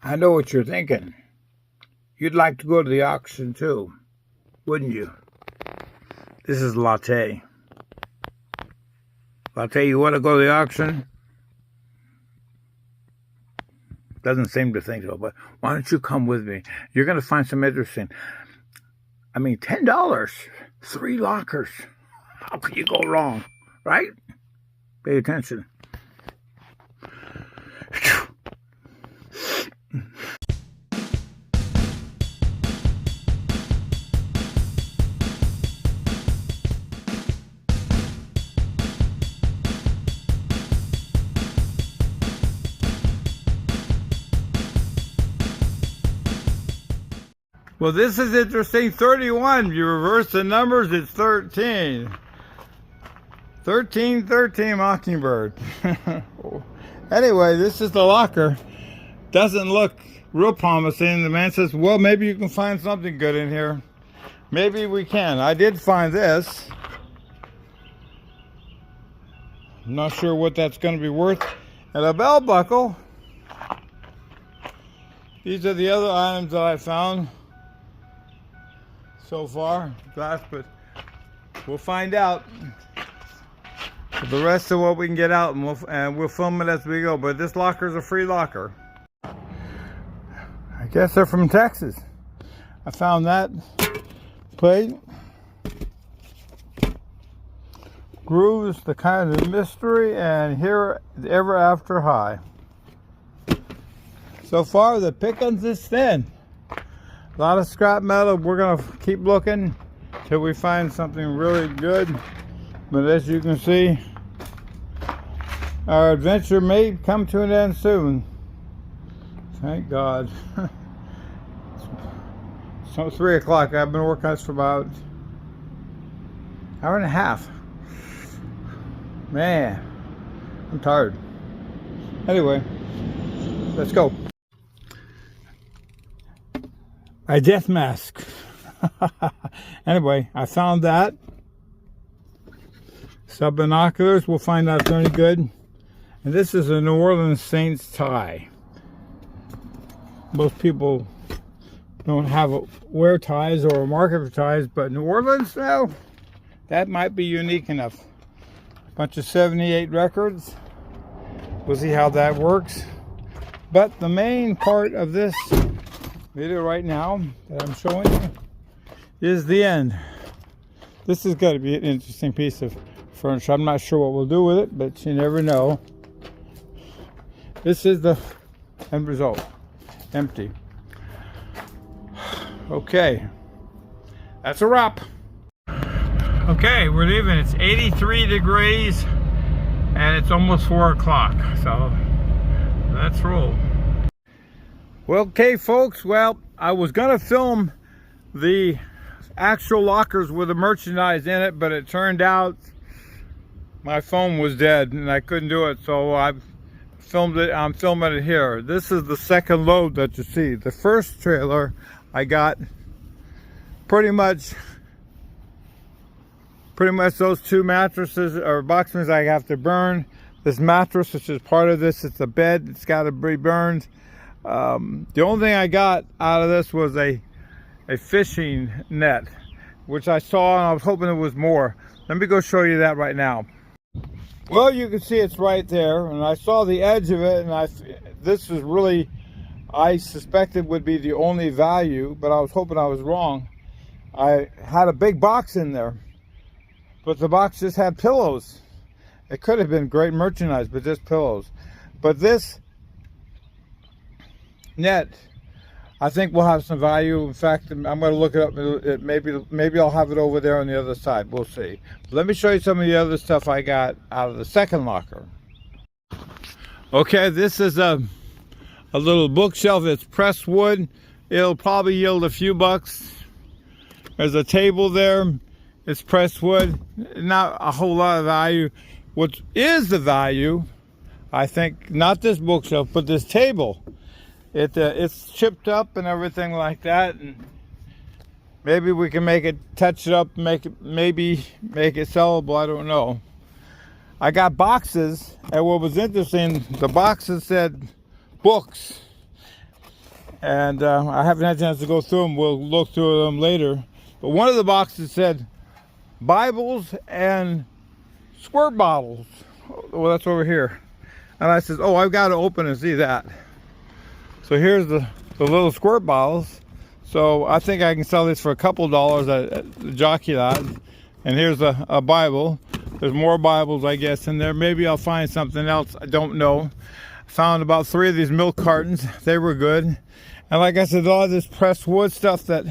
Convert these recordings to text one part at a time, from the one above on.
I know what you're thinking. You'd like to go to the auction too, wouldn't you? This is Latte. Latte, you want to go to the auction? Doesn't seem to think so, but why don't you come with me? You're going to find some interesting. I mean, $10, 3 lockers. How can you go wrong, right? Pay attention. Well, this is interesting. 31. You reverse the numbers, it's 13. 13 Mockingbird. Anyway, this is the locker. Doesn't look real promising. The man says, well, maybe you can find something good in here. Maybe we can. I did find this. I'm not sure what that's going to be worth. And a belt buckle. These are the other items that I found so far, but we'll find out the rest of what we can get out, and we'll film it as we go. But this locker is a free locker. I guess they're from Texas. I found that plate. Grooves, the kind of mystery, and here ever after high. So far, the pickings is thin. A lot of scrap metal. We're gonna keep looking till we find something really good. But as you can see, our adventure may come to an end soon. Thank God. It's 3 o'clock. I've been working on this for about an hour and a half. Man, I'm tired. Anyway, let's go. A death mask. Anyway, I found that. Sub binoculars. We'll find out if they're any good. And this is a New Orleans Saints tie. Most people don't wear ties or a market for ties, but New Orleans, well, that might be unique enough. A bunch of 78 records. We'll see how that works. But the main part of this video right now that I'm showing you is the end. This is going to be an interesting piece of furniture. I'm not sure what we'll do with it, but you never know. This is the end result. Empty. Okay. That's a wrap. Okay, we're leaving. It's 83 degrees and it's almost 4 o'clock. So let's roll. Well, okay, folks. Well, I was going to film the actual lockers with the merchandise in it, but it turned out my phone was dead and I couldn't do it. So I've filmed it. I'm filming it here. This is the second load that you see. The first trailer, I got pretty much those 2 mattresses or box springs I have to burn. This mattress, which is part of this, it's a bed. It's got to be burned. The only thing I got out of this was a fishing net, which I saw and I was hoping it was more. Let me go show you that right now. Well, you can see it's right there, and I saw the edge of it, and this is really, I suspected would be the only value, but I was hoping I was wrong. I had a big box in there, but the box just had pillows. It could have been great merchandise, but just pillows. But this net, I think will have some value. In fact, I'm going to look it up. Maybe I'll have it over there on the other side. We'll see. Let me show you some of the other stuff I got out of the second locker. Okay, this is a little bookshelf. It's pressed wood. It'll probably yield a few bucks. There's a table there. It's pressed wood. Not a whole lot of value. What is the value, I think, not this bookshelf, but this table. It's chipped up and everything like that, and maybe we can touch it up, maybe make it sellable. I don't know. I got boxes, and what was interesting, the boxes said books. And I haven't had a chance to go through them. We'll look through them later. But one of the boxes said Bibles and squirt bottles. Well, that's over here. And I said, oh, I've got to open and see that. So here's the little squirt bottles. So I think I can sell this for a couple dollars at the jockey lot. And here's a Bible. There's more Bibles, I guess, in there. Maybe I'll find something else. I don't know. Found about 3 of these milk cartons. They were good. And like I said, all this pressed wood stuff that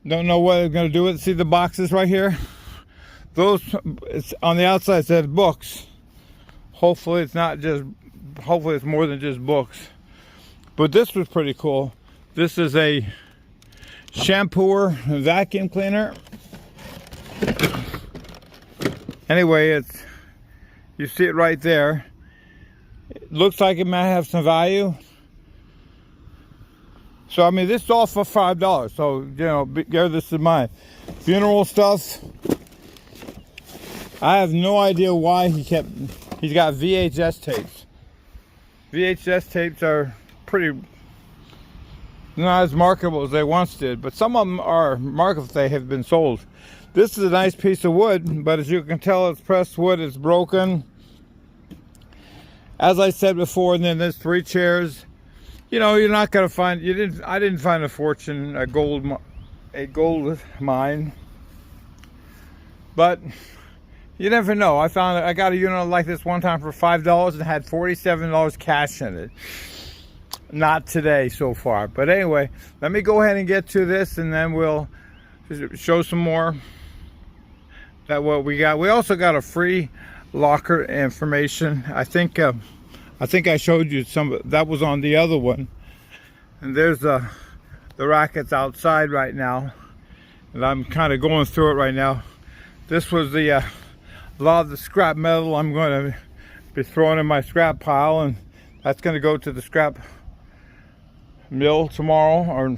don't know what I'm going to do with it. See the boxes right here? Those, it's on the outside, it says books. Hopefully it's not just, hopefully it's more than just books. But this was pretty cool. This is a shampooer vacuum cleaner. Anyway, it's, you see it right there. It looks like it might have some value. So I mean, this is all for $5. So you know, bear this in mind. Funeral stuff. I have no idea why he's got VHS tapes. VHS tapes are pretty not as marketable as they once did, but some of them are marketable if they have been sold. This is a nice piece of wood, but as you can tell, it's pressed wood, it's broken. As I said before, and then there's 3 chairs. You know, you're not gonna find, I didn't find a fortune, a gold mine. But you never know. I got a unit like this one time for $5 and had $47 cash in it. Not today so far. But anyway, let me go ahead and get to this, and then we'll show some more that what we got. We also got a free locker information. I think I showed you some. That was on the other one. And there's the rackets outside right now, and I'm kind of going through it right now. This was a lot of the scrap metal I'm going to be throwing in my scrap pile, and that's going to go to the scrap mill tomorrow, or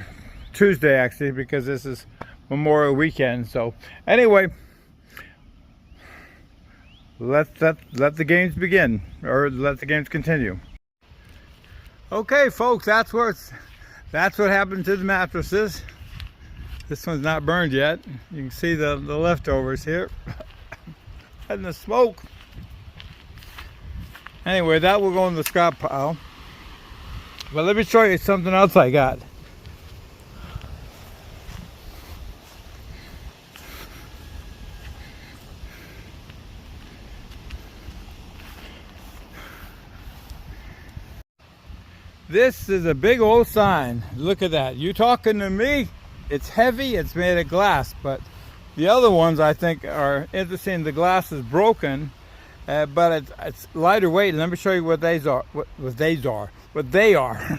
Tuesday actually, because this is Memorial Weekend. So anyway, let the games begin, or let the games continue. Okay folks, that's what happened to the mattresses. This one's not burned yet. You can see the leftovers here and the smoke. Anyway, that will go in the scrap pile. But let me show you something else I got. This is a big old sign. Look at that. You talking to me? It's heavy, it's made of glass, but the other ones I think are interesting. The glass is broken, but it's lighter weight. Let me show you what they are. What they are.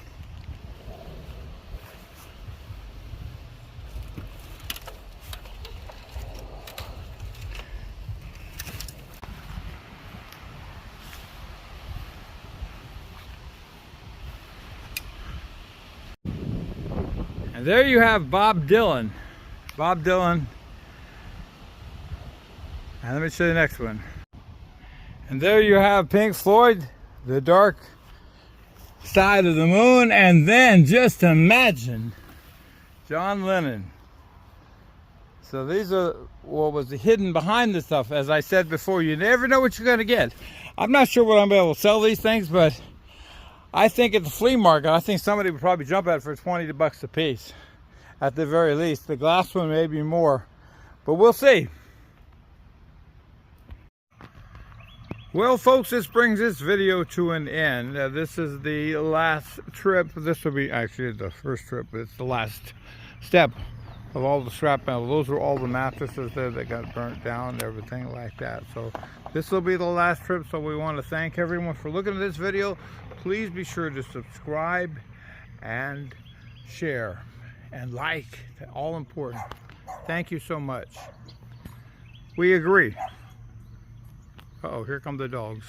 And there you have Bob Dylan. Bob Dylan. And let me show you the next one. And there you have Pink Floyd, The Dark Side of the Moon. And then just imagine John Lennon. So these are what was hidden behind the stuff. As I said before, you never know what you're going to get. I'm not sure what I'm able to sell these things, but I think at the flea market, I think somebody would probably jump at it for 20 bucks a piece. At the very least. The glass one may be more, but we'll see. Well folks, this brings this video to an end. This is the last trip. This will be actually the first trip, but it's the last step of all the scrap metal. Those were all the mattresses there that got burnt down and everything like that. So this will be the last trip. So we want to thank everyone for looking at this video. Please be sure to subscribe and share and like. All important. Thank you so much. We agree. Uh-oh, here come the dogs.